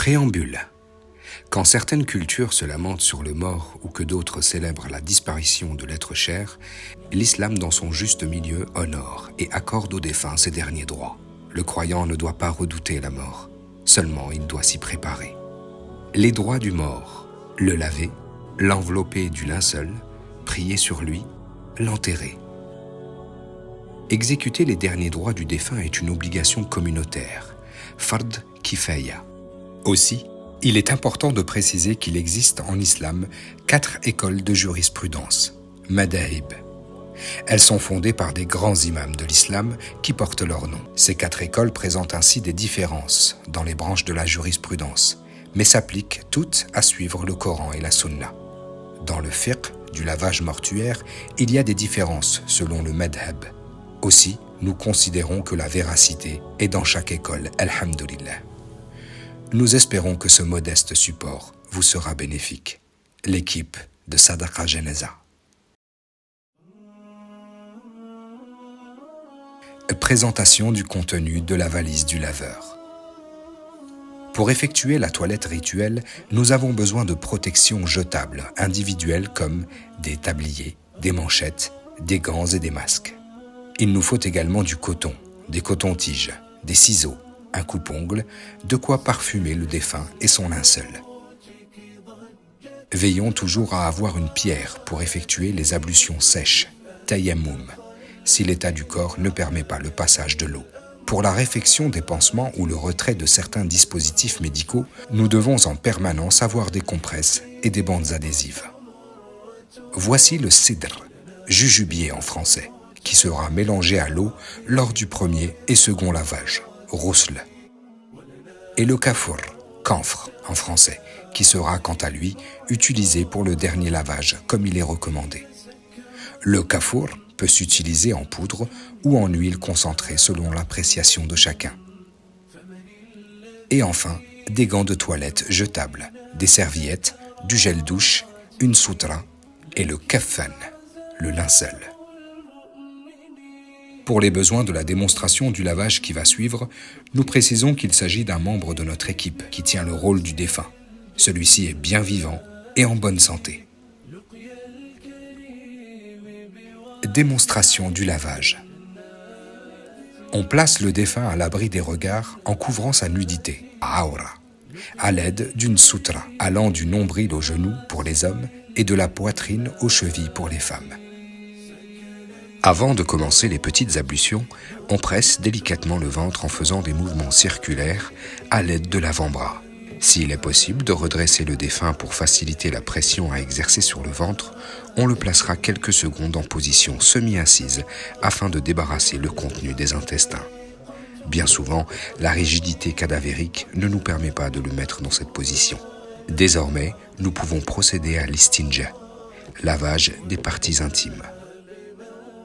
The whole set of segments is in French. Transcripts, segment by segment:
Préambule. Quand certaines cultures se lamentent sur le mort ou que d'autres célèbrent la disparition de l'être cher, l'islam dans son juste milieu honore et accorde aux défunts ses derniers droits. Le croyant ne doit pas redouter la mort, seulement il doit s'y préparer. Les droits du mort: le laver, l'envelopper du linceul, prier sur lui, l'enterrer. Exécuter les derniers droits du défunt est une obligation communautaire, fard kifaya. Aussi, il est important de préciser qu'il existe en islam 4 écoles de jurisprudence, madahib. Elles sont fondées par des grands imams de l'islam qui portent leur nom. Ces 4 écoles présentent ainsi des différences dans les branches de la jurisprudence, mais s'appliquent toutes à suivre le Coran et la Sunna. Dans le fiqh du lavage mortuaire, il y a des différences selon le madhab. Aussi, nous considérons que la véracité est dans chaque école, alhamdulillah. Nous espérons que ce modeste support vous sera bénéfique. L'équipe de Sadaqa Janaza. Présentation du contenu de la valise du laveur. Pour effectuer la toilette rituelle, nous avons besoin de protections jetables, individuelles comme des tabliers, des manchettes, des gants et des masques. Il nous faut également du coton, des cotons-tiges, des ciseaux, un coupe-ongle, de quoi parfumer le défunt et son linceul. Veillons toujours à avoir une pierre pour effectuer les ablutions sèches, tayammum, si l'état du corps ne permet pas le passage de l'eau. Pour la réfection des pansements ou le retrait de certains dispositifs médicaux, nous devons en permanence avoir des compresses et des bandes adhésives. Voici le sidr, jujubier en français, qui sera mélangé à l'eau lors du premier et second lavage, rousl. Et le kafour, camphre en français, qui sera quant à lui utilisé pour le dernier lavage comme il est recommandé. Le kafour peut s'utiliser en poudre ou en huile concentrée selon l'appréciation de chacun. Et enfin, des gants de toilette jetables, des serviettes, du gel douche, une soutra et le kaffan, le linceul. Pour les besoins de la démonstration du lavage qui va suivre, nous précisons qu'il s'agit d'un membre de notre équipe qui tient le rôle du défunt. Celui-ci est bien vivant et en bonne santé. Démonstration du lavage. On place le défunt à l'abri des regards en couvrant sa nudité, aura, à l'aide d'une soutra allant du nombril au genou pour les hommes et de la poitrine aux chevilles pour les femmes. Avant de commencer les petites ablutions, on presse délicatement le ventre en faisant des mouvements circulaires à l'aide de l'avant-bras. S'il est possible de redresser le défunt pour faciliter la pression à exercer sur le ventre, on le placera quelques secondes en position semi-assise afin de débarrasser le contenu des intestins. Bien souvent, la rigidité cadavérique ne nous permet pas de le mettre dans cette position. Désormais, nous pouvons procéder à l'istinja, lavage des parties intimes.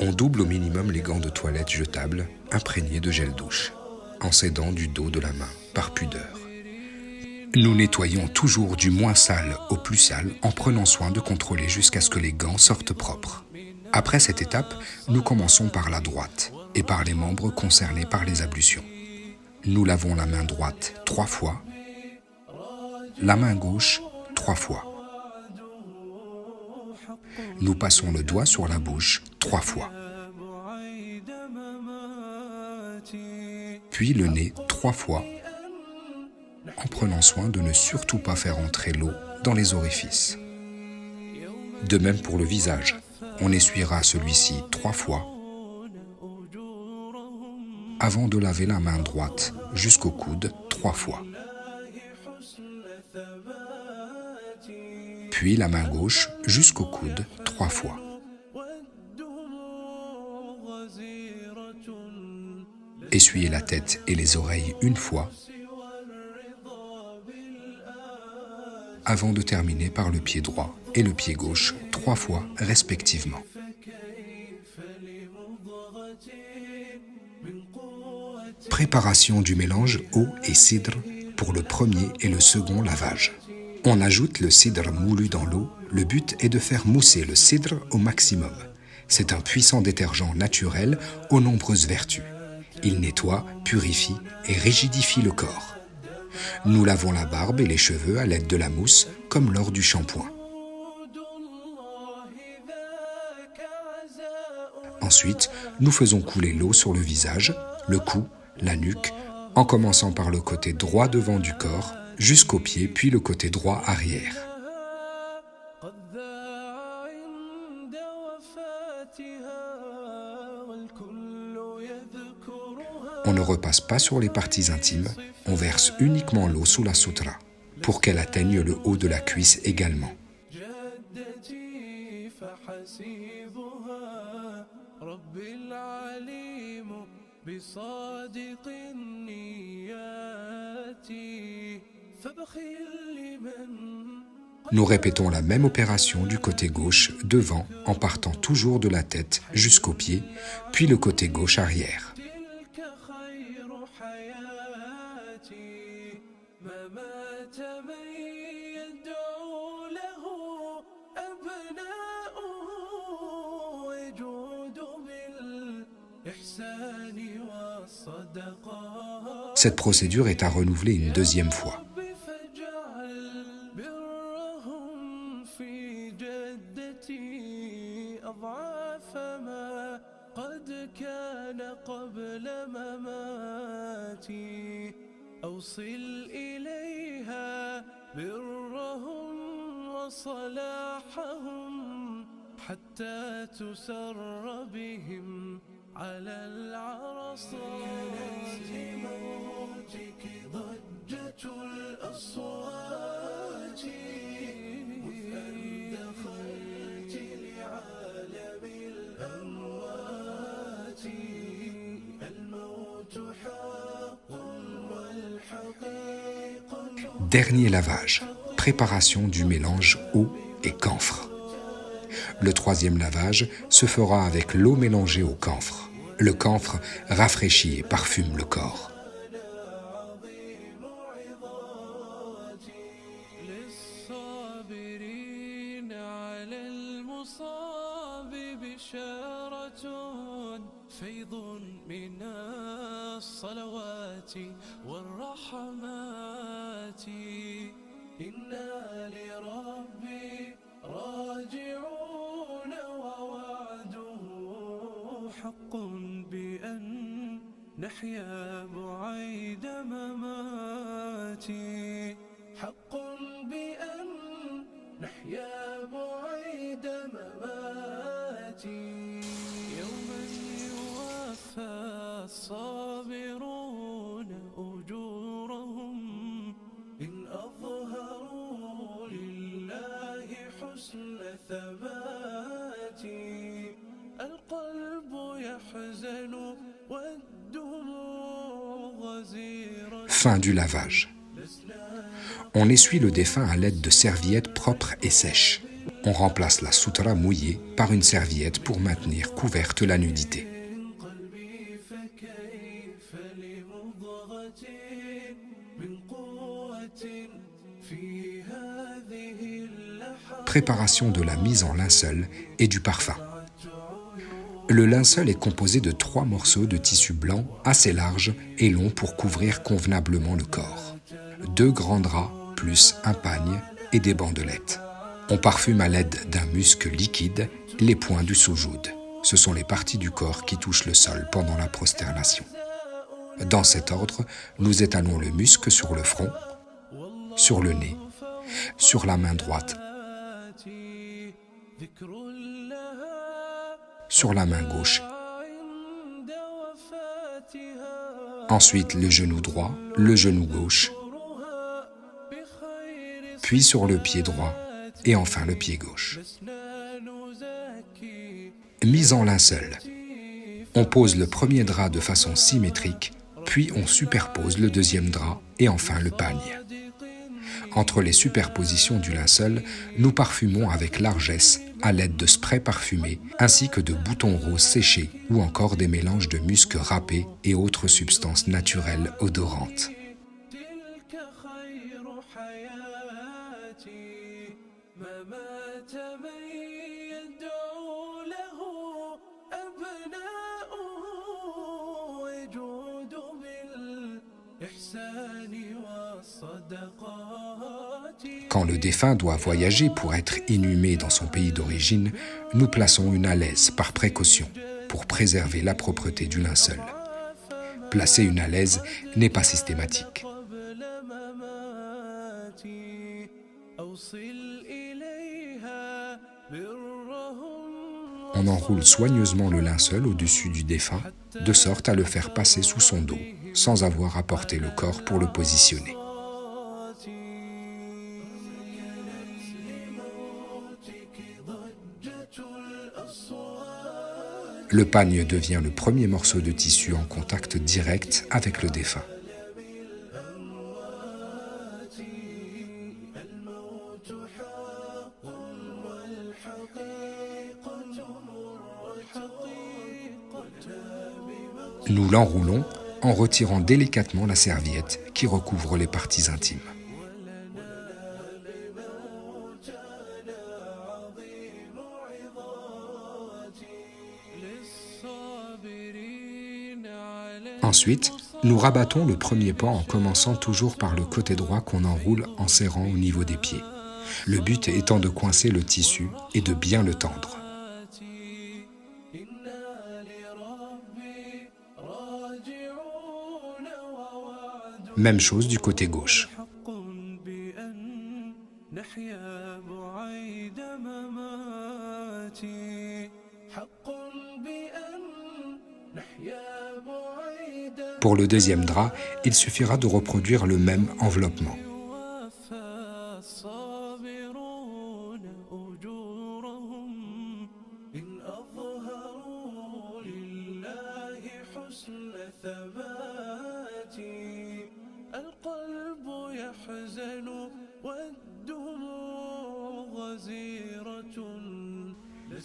On double au minimum les gants de toilette jetables imprégnés de gel douche, en s'aidant du dos de la main, par pudeur. Nous nettoyons toujours du moins sale au plus sale en prenant soin de contrôler jusqu'à ce que les gants sortent propres. Après cette étape, nous commençons par la droite et par les membres concernés par les ablutions. Nous lavons la main droite 3 fois, la main gauche 3 fois. Nous passons le doigt sur la bouche 3 fois. Puis le nez 3 fois, en prenant soin de ne surtout pas faire entrer l'eau dans les orifices. De même pour le visage, on essuiera celui-ci 3 fois avant de laver la main droite jusqu'au coude 3 fois. Puis la main gauche jusqu'au coude 3 fois. Essuyez la tête et les oreilles 1 fois avant de terminer par le pied droit et le pied gauche 3 fois respectivement. Préparation du mélange eau et cidre pour le premier et le second lavage. On ajoute le cidre moulu dans l'eau. Le but est de faire mousser le cidre au maximum. C'est un puissant détergent naturel aux nombreuses vertus. Il nettoie, purifie et rigidifie le corps. Nous lavons la barbe et les cheveux à l'aide de la mousse, comme lors du shampoing. Ensuite, nous faisons couler l'eau sur le visage, le cou, la nuque, en commençant par le côté droit devant du corps, jusqu'aux pieds, puis le côté droit arrière. On ne repasse pas sur les parties intimes, on verse uniquement l'eau sous la sutra, pour qu'elle atteigne le haut de la cuisse également. Nous répétons la même opération du côté gauche devant en partant toujours de la tête jusqu'aux pieds, puis le côté gauche arrière. Cette procédure est à renouveler une deuxième fois. حتى تسر بهم على العرصات موتك ضجة الأصوات مذ أن دخلت لعالم الأموات الموت حق والحقيقة. Dernier lavage, préparation du mélange eau et camphre. Le troisième lavage se fera avec l'eau mélangée au camphre. Le camphre rafraîchit et parfume le corps. راجعون ووعده حق بأن نحيا بعيد مماتي حق بأن نحيا بعيد مماتي يوما يوفى الصابرون أجورهم إن أظهروا لله حسن ثباتي القلب يحزن والدموع غزيرة. Fin du lavage. On essuie le défunt à l'aide de serviettes propres et sèches. On remplace la sutra mouillée par une serviette pour maintenir couverte la nudité. Préparation de la mise en linceul et du parfum. Le linceul est composé de 3 morceaux de tissu blanc assez larges et longs pour couvrir convenablement le corps. 2 grands draps plus un pagne et des bandelettes. On parfume à l'aide d'un musc liquide les points du soujoud. Ce sont les parties du corps qui touchent le sol pendant la prosternation. Dans cet ordre, nous étalons le musc sur le front, sur le nez, sur la main droite, sur la main gauche, ensuite le genou droit, le genou gauche, puis sur le pied droit et enfin le pied gauche. Mise en linceul. On pose le premier drap de façon symétrique, puis on superpose le deuxième drap et enfin le pagne. Entre les superpositions du linceul, nous parfumons avec largesse à l'aide de sprays parfumés ainsi que de boutons roses séchés ou encore des mélanges de musc râpé et autres substances naturelles odorantes. إحساني Quand le défunt doit voyager pour être inhumé dans son pays d'origine, nous plaçons une alaise par précaution pour préserver la propreté du linceul. Placer une alaise n'est pas systématique. On enroule soigneusement le linceul au-dessus du défunt, de sorte à le faire passer sous son dos, sans avoir à porter le corps pour le positionner. Le pagne devient le premier morceau de tissu en contact direct avec le défunt. Nous l'enroulons en retirant délicatement la serviette qui recouvre les parties intimes. Ensuite, nous rabattons le premier pan en commençant toujours par le côté droit qu'on enroule en serrant au niveau des pieds. Le but étant de coincer le tissu et de bien le tendre. Même chose du côté gauche. Pour le deuxième drap, il suffira de reproduire le même enveloppement.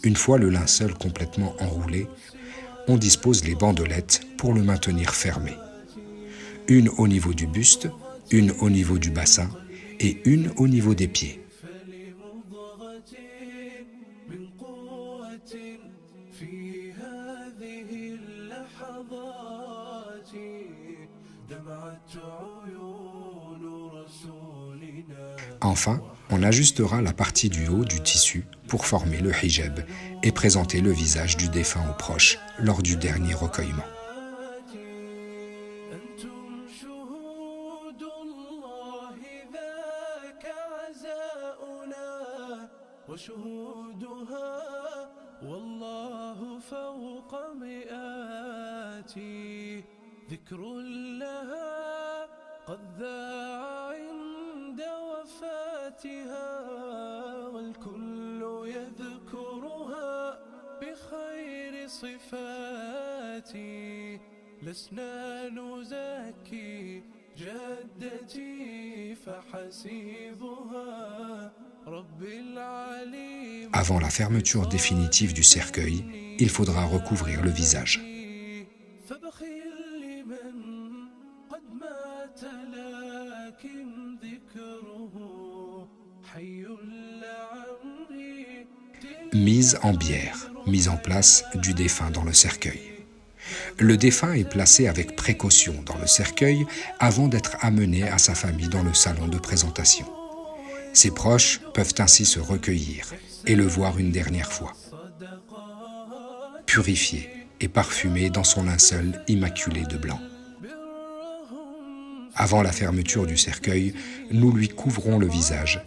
Une fois le linceul complètement enroulé, on dispose les bandelettes pour le maintenir fermé. Une au niveau du buste, une au niveau du bassin et une au niveau des pieds. Enfin, on ajustera la partie du haut du tissu pour former le hijab et présenter le visage du défunt aux proches lors du dernier recueillement. قد ذاع عند وفاتها والكل يذكرها بخير صفاتي لسنا نزكي جدتي فحسيبها رب العليم. Avant la fermeture définitive du cercueil, il faudra recouvrir le visage. Mise en bière, mise en place du défunt dans le cercueil. Le défunt est placé avec précaution dans le cercueil avant d'être amené à sa famille dans le salon de présentation. Ses proches peuvent ainsi se recueillir et le voir une dernière fois. Purifié et parfumé dans son linceul immaculé de blanc. Avant la fermeture du cercueil, nous lui couvrons le visage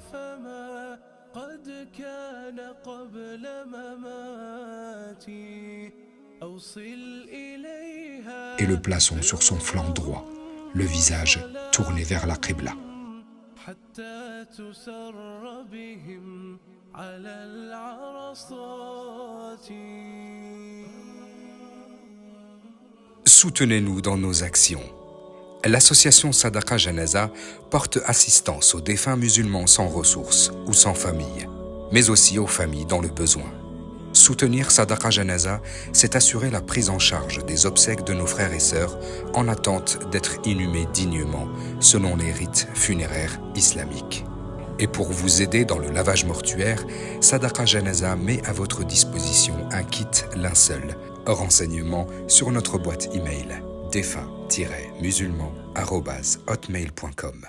et le plaçons sur son flanc droit, le visage tourné vers la Qibla. Soutenez-nous dans nos actions. L'association Sadaqa Janaza porte assistance aux défunts musulmans sans ressources ou sans famille, mais aussi aux familles dans le besoin. Soutenir Sadaqa Janaza, c'est assurer la prise en charge des obsèques de nos frères et sœurs en attente d'être inhumés dignement selon les rites funéraires islamiques. Et pour vous aider dans le lavage mortuaire, Sadaqa Janaza met à votre disposition un kit linceul. Renseignements sur notre boîte email défunt-musulman@hotmail.com.